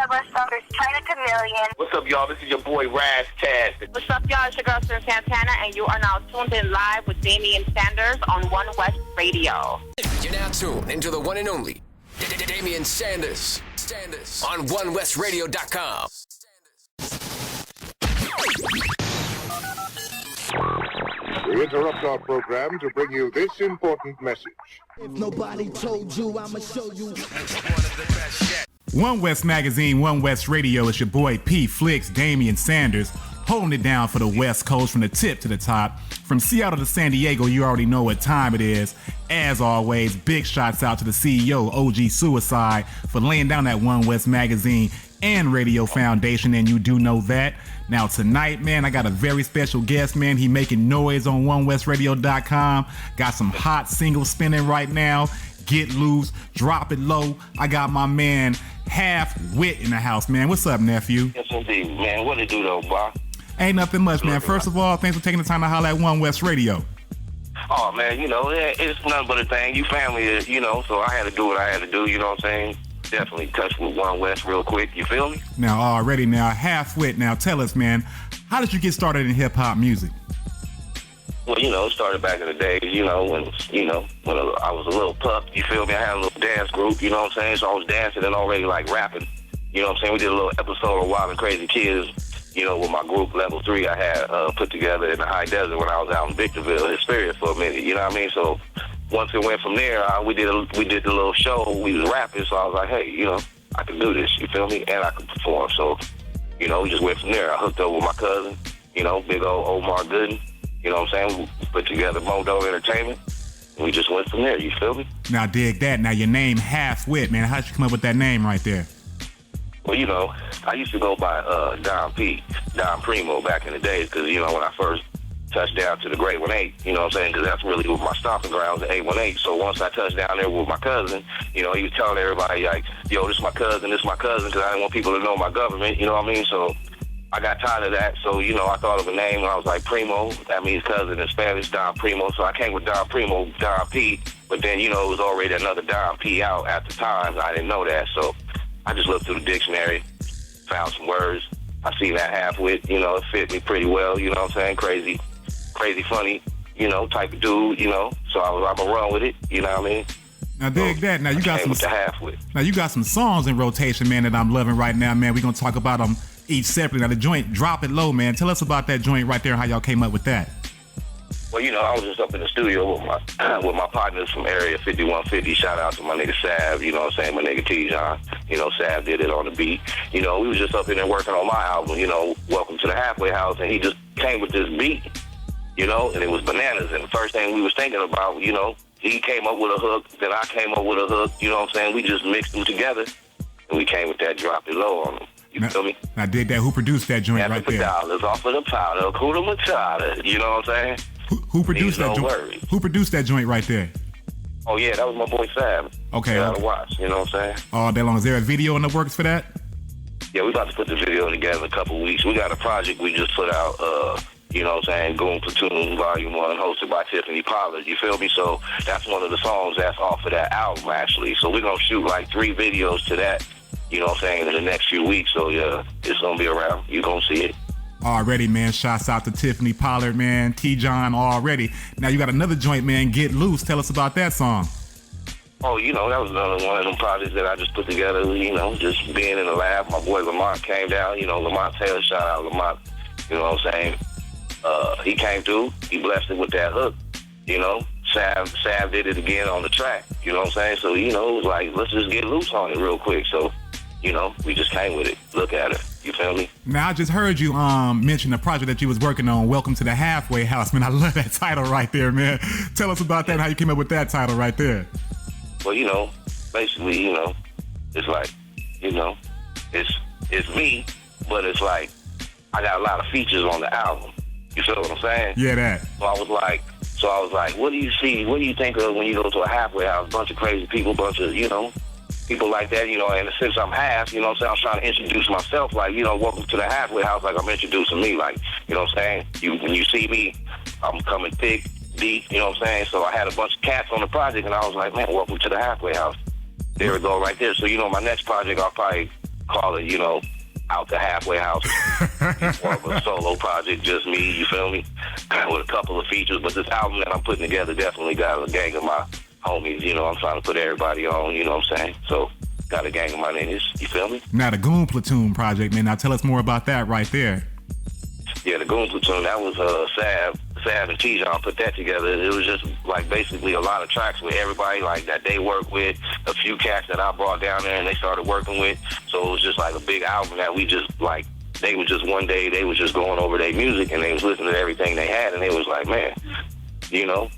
Douglas Summers, China Chameleon. What's up, y'all? This is your boy, Raz Taz. What's up, y'all? It's your girl, Sin Santana, and you are now tuned in live with Damian Sanders on One West Radio. You're now tuned into the one and only Damian Sanders on OneWestRadio.com. We interrupt our program to bring you this important message. If nobody told you, I'ma show you. One West Magazine, One West Radio. It's your boy P Flicks, Damian Sanders, holding it down for the West Coast from the tip to the top. From Seattle to San Diego, you already know what time it is. As always, big shots out to the CEO, OG Suicide, for laying down that One West Magazine and Radio Foundation, and you do know that. Now tonight, man, I got a very special guest, man. He making noise on OneWestRadio.com. Got some hot singles spinning right now. Get Loose, Drop It Low. I got my man Hafwit in the house, man. What's up, nephew? Yes, indeed, man. What it do, though, boy? Ain't nothing much, man. First of all, thanks for taking the time to holler at One West Radio. Oh, man, you know, it's nothing but a thing. You family, you know, so I had to do what I had to do, you know what I'm saying? Definitely touch with One West real quick, you feel me? Now, already now, Hafwit, now tell us, man, how did you get started in hip-hop music? Well, you know, it started back in the day, when I was a little pup, you feel me? I had a little dance group, you know what I'm saying? So I was dancing and already, like, rapping, you know what I'm saying? We did a little episode of Wild and Crazy Kids, you know, with my group, Level 3, I had put together in the high desert when I was out in Victorville, Experience for a minute, you know what I mean? So once it went from there, we did the little show, we was rapping, so I was like, hey, you know, I can do this, you feel me? And I can perform, so, you know, we just went from there. I hooked up with my cousin, you know, big old Omar Gooden, you know what I'm saying? We put together Modo Entertainment, and we just went from there, you feel me? Now, dig that. Now, your name, Hafwit, man, how'd you come up with that name right there? Well, you know, I used to go by Don Primo back in the days, because, you know, when I first touched down to the Great 18, you know what I'm saying, because that's really what my stomping grounds, the 818. So once I touched down there with my cousin, you know, he was telling everybody, like, yo, this is my cousin, because I didn't want people to know my government, you know what I mean? So I got tired of that, so, you know, I thought of a name, and I was like, Primo, that means cousin in Spanish, Don Primo, so I came with Don Primo, Don P, but then, you know, it was already another Don P out at the time. I didn't know that, so I just looked through the dictionary, found some words. I seen that Hafwit, you know, it fit me pretty well, you know what I'm saying? Crazy, funny, you know, type of dude, you know. So I'm gonna run with it, you know what I mean? Now dig that. Now you got some. Hafwit. Now you got some songs in rotation, man, that I'm loving right now, man. We're gonna talk about them each separately. Now the joint, Drop It Low, man. Tell us about that joint right there and how y'all came up with that. Well, you know, I was just up in the studio with my partners from Area 5150. Shout out to my nigga Sav, you know what I'm saying, my nigga T-John. You know, Sav did it on the beat. You know, we was just up in there working on my album, you know, Welcome to the Halfway House, and he just came with this beat, you know, and it was bananas. And the first thing we was thinking about, you know, he came up with a hook, then I came up with a hook, you know what I'm saying? We just mixed them together, and we came with that Drop It Low on them. You feel me? Now dig that. Who produced that joint right there? $100 off of the powder, Kuda Matata, you know what I'm saying? Who produced that joint? Who produced that joint right there? Oh yeah, that was my boy Sam. Okay. You gotta watch, you know what I'm saying? All day long. Is there a video in the works for that? Yeah, we about to put the video together in a couple weeks. We got a project we just put out, you know what I'm saying, Goon Platoon Volume 1, hosted by Tiffany Pollard, you feel me? So that's one of the songs that's off of that album, actually. So we're gonna shoot like 3 videos to that, you know what I'm saying, in the next few weeks. So yeah, it's gonna be around. You're gonna see it. Already, man. Shouts out to Tiffany Pollard, man. T-John already. Now you got another joint, man, Get Loose. Tell us about that song. Oh, you know, that was another one of them projects that I just put together, you know, just being in the lab. My boy Lamont came down, you know, Lamont Taylor, shout out Lamont, you know what I'm saying? He came through, he blessed it with that hook, you know. Sav did it again on the track, you know what I'm saying? So, you know, it was like, let's just get loose on it real quick. So, you know, we just came with it. Look at it. You feel me? Now, I just heard you mention the project that you was working on, Welcome to the Halfway House. Man, I love that title right there, man. Tell us about that and how you came up with that title right there. Well, you know, basically, you know, it's like, you know, it's me, but it's like I got a lot of features on the album. You feel what I'm saying? Yeah, that. So I was like, what do you see? What do you think of when you go to a halfway house? Bunch of crazy people, bunch of, you know, people like that, you know, and since I'm half, you know what I'm saying, I'm trying to introduce myself, like, you know, welcome to the halfway house, like I'm introducing me, like, you know what I'm saying? When you see me, I'm coming thick, deep, you know what I'm saying? So I had a bunch of cats on the project, and I was like, man, welcome to the halfway house. There we go right there. So, you know, my next project, I'll probably call it, you know, Out the Halfway House. It's more of a solo project, just me, you feel me? With a couple of features. But this album that I'm putting together definitely got a gang of my homies, you know. I'm trying to put everybody on, you know what I'm saying? So, got a gang of my niggas, you feel me? Now, the Goon Platoon project, man. Now, tell us more about that right there. Yeah, the Goon Platoon, that was Sav and T-John put that together. It was just like basically a lot of tracks with everybody like that they work with, a few cats that I brought down there and they started working with. So it was just like a big album that we just like, they was just one day, they was just going over their music and they was listening to everything they had and they was like, man, you know?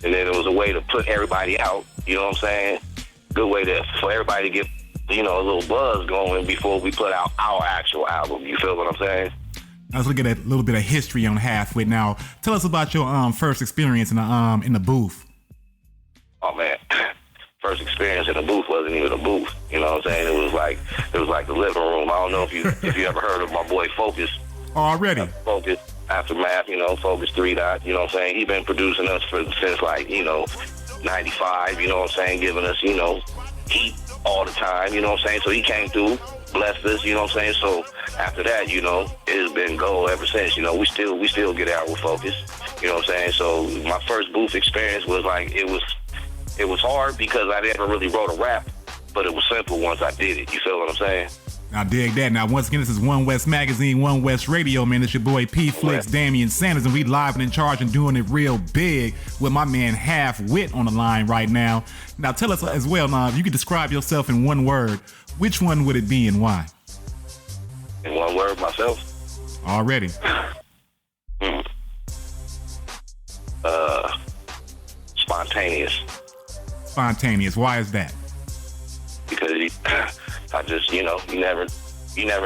And then it was a way to put everybody out, you know what I'm saying? Good way for everybody to get, you know, a little buzz going before we put out our actual album. You feel what I'm saying? Let's look at a little bit of history on Hafwit. Now, tell us about your first experience in the booth. Oh man, first experience in the booth wasn't even a booth. You know what I'm saying? It was like the living room. I don't know if you ever heard of my boy Focus. Already. Focus Aftermath. You know, Focus 3 Dot. You know what I'm saying? He been producing us since like, you know, 95. You know what I'm saying? Giving us, you know, heat all the time. You know what I'm saying? So he came through, blessed us. You know what I'm saying? So after that, you know, it's been gold ever since. You know, we still get out with Focus. You know what I'm saying? So my first booth experience was like, it was hard because I never really wrote a rap, but it was simple once I did it. You feel what I'm saying? I dig that. Now, once again, this is OneWestMagazine, One West Radio, man. It's your boy P Flicks, Damian Sanders, and we live and in charge and doing it real big with my man Hafwit on the line right now. Now, tell us as well, now, if you could describe yourself in one word, which one would it be and why? In one word, myself? Already. Spontaneous. Spontaneous. Why is that? Because I just, you know, you never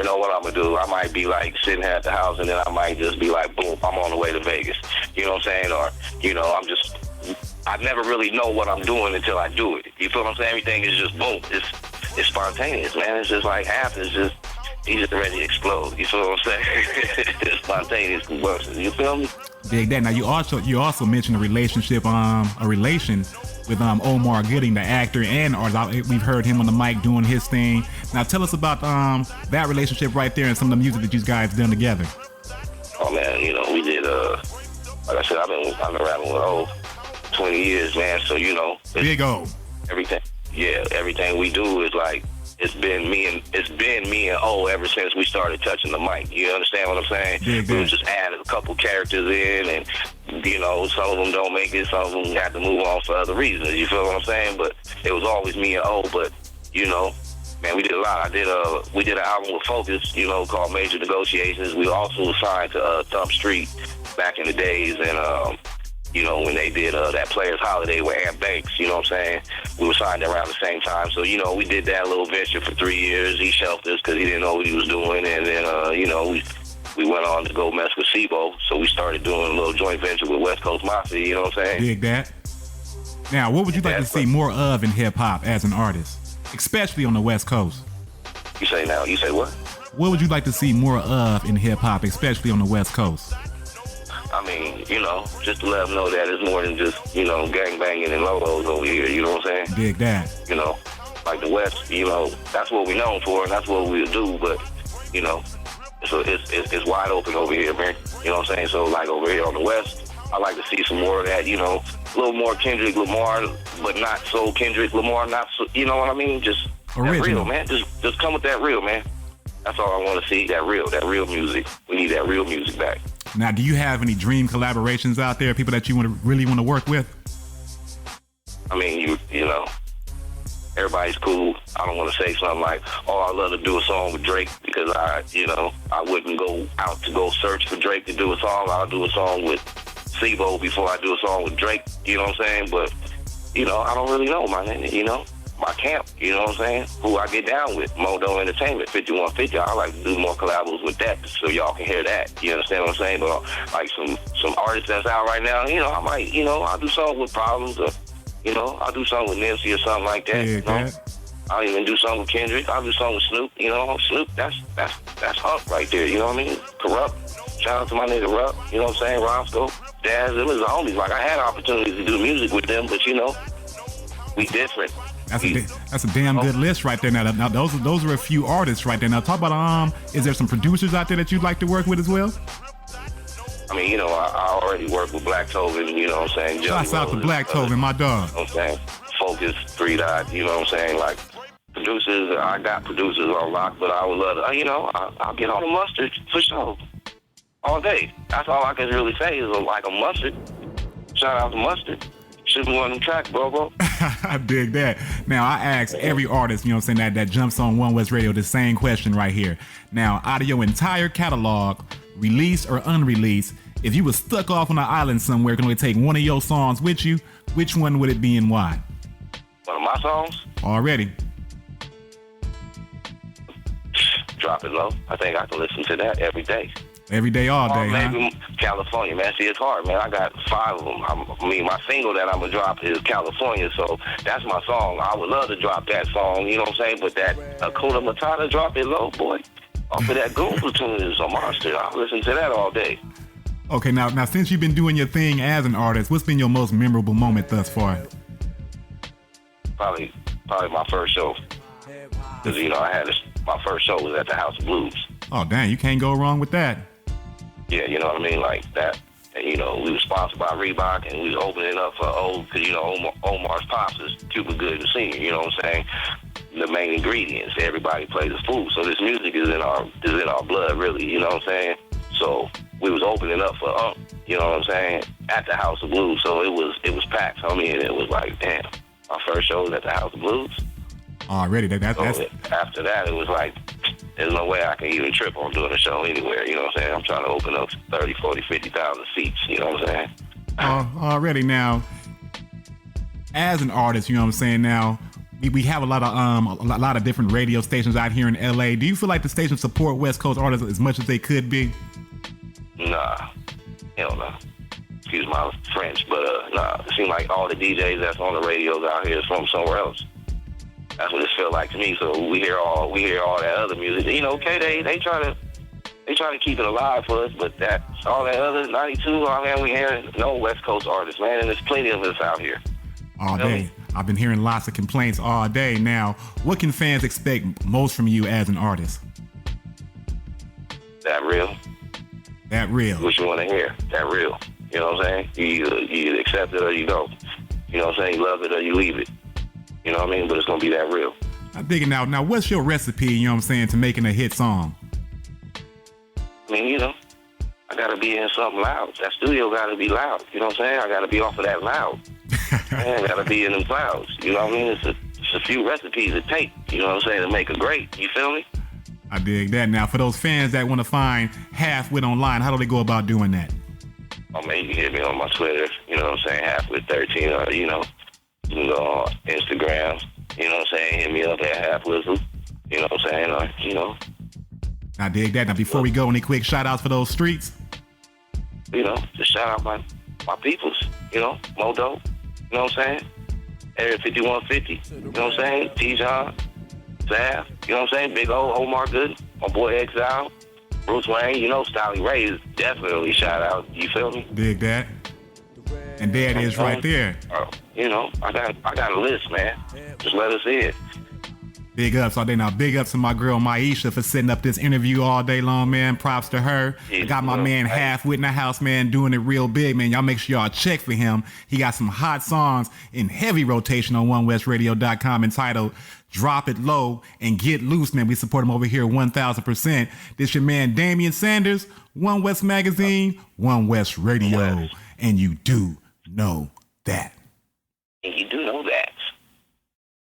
know what I'm gonna do. I might be like sitting at the house and then I might just be like, boom, I'm on the way to Vegas. You know what I'm saying? Or, you know, I never really know what I'm doing until I do it. You feel what I'm saying? Everything is just boom. It's spontaneous, man. It's just like he's just ready to explode. You feel what I'm saying? It's spontaneous combustion. You feel me? Dig that. Now you also mentioned a relation with Omar Gooding, the actor and artist. We've heard him on the mic doing his thing. Now tell us about that relationship right there and some of the music that you guys done together. Oh man, you know, we did like I said, I've been rapping with 20 years, man. So you know, big O. Everything we do is like it's been me and O ever since we started touching the mic. You understand what I'm saying? We just added a couple characters in, and you know, some of them don't make it, some of them have to move on for other reasons. You feel what I'm saying? But it was always me and O. But you know, man, we did a lot. We did an album with Focus, you know, called Major Negotiations. We also signed to Thumb Street back in the days, and you know, when they did that Players Holiday with Ant Banks, you know what I'm saying? We were signed around the same time. So, you know, we did that little venture for 3 years. He shelved us because he didn't know what he was doing. And then, you know, we went on to go mess with SIBO. So we started doing a little joint venture with West Coast Mafia, you know what I'm saying? Dig that. Now, what would you like to see more of in hip-hop as an artist, especially on the West Coast? You say what? What would you like to see more of in hip-hop, especially on the West Coast? I mean, you know, just to let them know that it's more than just, you know, gangbanging and logos over here, you know what I'm saying? Dig that. You know, like the West, you know, that's what we're known for and that's what we'll do, but, you know, so it's wide open over here, man. You know what I'm saying? So, like, over here on the West, I like to see some more of that, you know, a little more Kendrick Lamar, but not so Kendrick Lamar, not so, you know what I mean? Just that real, man. Just come with that real, man. That's all I want to see, that real music. We need that real music back. Now, do you have any dream collaborations out there, people that you really want to work with? I mean, you know, everybody's cool. I don't want to say something like, oh, I'd love to do a song with Drake because I wouldn't go out to go search for Drake to do a song. I'll do a song with SIBO before I do a song with Drake, you know what I'm saying? But, you know, I don't really know, my nigga, you know? My camp, you know what I'm saying? Who I get down with, Modo Entertainment, 5150. I like to do more collabs with that so y'all can hear that. You understand what I'm saying? But like some artists that's out right now, you know, I might, you know, I'll do something with Problems or, you know, I'll do something with Nipsey or something like that. Yeah, you know? I'll even do something with Kendrick. I'll do something with Snoop. You know, Snoop, that's Huck right there. You know what I mean? Corrupt. Shout out to my nigga Rupp. You know what I'm saying? Roscoe, Daz, them is the homies. Like I had opportunities to do music with them, but you know, we different. That's a damn good list right there. Now those are a few artists right there. Now talk about is there some producers out there that you'd like to work with as well? I mean, you know, I already work with Black Tobin, you know what I'm saying? Shouts out to Black Tobin, my dog. You know what I'm saying? Focus, 3 Dot, you know what I'm saying? Like, producers, I got producers on lock, but I would love to, you know, I'll get on the mustard for sure. All day. That's all I can really say is like a mustard. Shout out to Mustard. Should be on the track, bro. I dig that. Now, I ask every artist, you know what I'm saying, that jumps on One West Radio the same question right here. Now, out of your entire catalog, released or unreleased, if you were stuck off on an island somewhere, can only take one of your songs with you, which one would it be and why? One of my songs? Already. Drop It Low. I think I can listen to that every day. Every day, all day, maybe California, man. See, it's hard, man. I got 5 of them. I mean, my single that I'm going to drop is California, so that's my song. I would love to drop that song, you know what I'm saying? But that Hakuna Matata, Drop It Low, boy, off of that Goon Platoon is a monster. I listen to that all day. Okay, now since you've been doing your thing as an artist, what's been your most memorable moment thus far? Probably my first show. Because, you know, my first show was at the House of Blues. Oh, dang, you can't go wrong with that. Yeah, you know what I mean? Like that. And, you know, we were sponsored by Reebok, and we was opening up for because, you know, Omar's Pops is Cuba Gooding Sr., you know what I'm saying? The main ingredients. Everybody plays the food. So this music is in our blood, really, you know what I'm saying? So we was opening up for you know what I'm saying, at the House of Blues. So it was packed, homie, and it was like, damn, my first show was at the House of Blues. Already, that's after that, it was like, there's no way I can even trip on doing a show anywhere, you know what I'm saying? I'm trying to open up 30, 40, 50,000 seats, you know what I'm saying? Already now, as an artist, you know what I'm saying, now, we have a lot of different radio stations out here in LA. Do you feel like the stations support West Coast artists as much as they could be? Nah, hell no. Excuse my French, but nah. It seems like all the DJs that's on the radios out here is from somewhere else. That's what it felt like to me. So we hear all that other music. You know, okay, they try to keep it alive for us, but that's all that other 92. Oh man, we hear no West Coast artists, man, and there's plenty of us out here. All day. I've been hearing lots of complaints all day. Now, what can fans expect most from you as an artist? That real. That real. What you want to hear? That real. You know what I'm saying? You either accept it or you don't. You know what I'm saying? You love it or you leave it. You know what I mean? But it's going to be that real. I'm thinking now, what's your recipe, you know what I'm saying, to making a hit song? I mean, you know, I got to be in something loud. That studio got to be loud. You know what I'm saying? I got to be off of that loud. Man, I got to be in them clouds. You know what I mean? It's a few recipes it take, you know what I'm saying, to make a great. You feel me? I dig that. Now, for those fans that want to find Hafwit online, how do they go about doing that? Oh, man, you can hit me on my Twitter, you know what I'm saying, Hafwit13, or, you know, you can go on Instagram, you know what I'm saying, hit me up at Hafwit, you know what I'm saying, or, you know. I dig that. Now, before we go, any quick shout-outs for those streets? You know, just shout out my peoples, you know, Modo, you know what I'm saying, Area 5150, you know what I'm saying, T-John, Sav, you know what I'm saying, Big O, Omar Good, my boy Exile, Bruce Wayne, you know, Styling Ray is definitely shout out, you feel me? Dig that. And there it is right there. You know, I got a list, man. Just let us in. Big ups all day. Now, big ups to my girl Maisha for setting up this interview all day long, man. Props to her. I got my man Hafwit in the house, man, doing it real big, man. Y'all make sure y'all check for him. He got some hot songs in heavy rotation on OneWestRadio.com entitled Drop It Low and Get Loose, man. We support him over here 1,000%. This your man Damian Sanders, One West Magazine, One West Radio. And you do know that. And you do know that.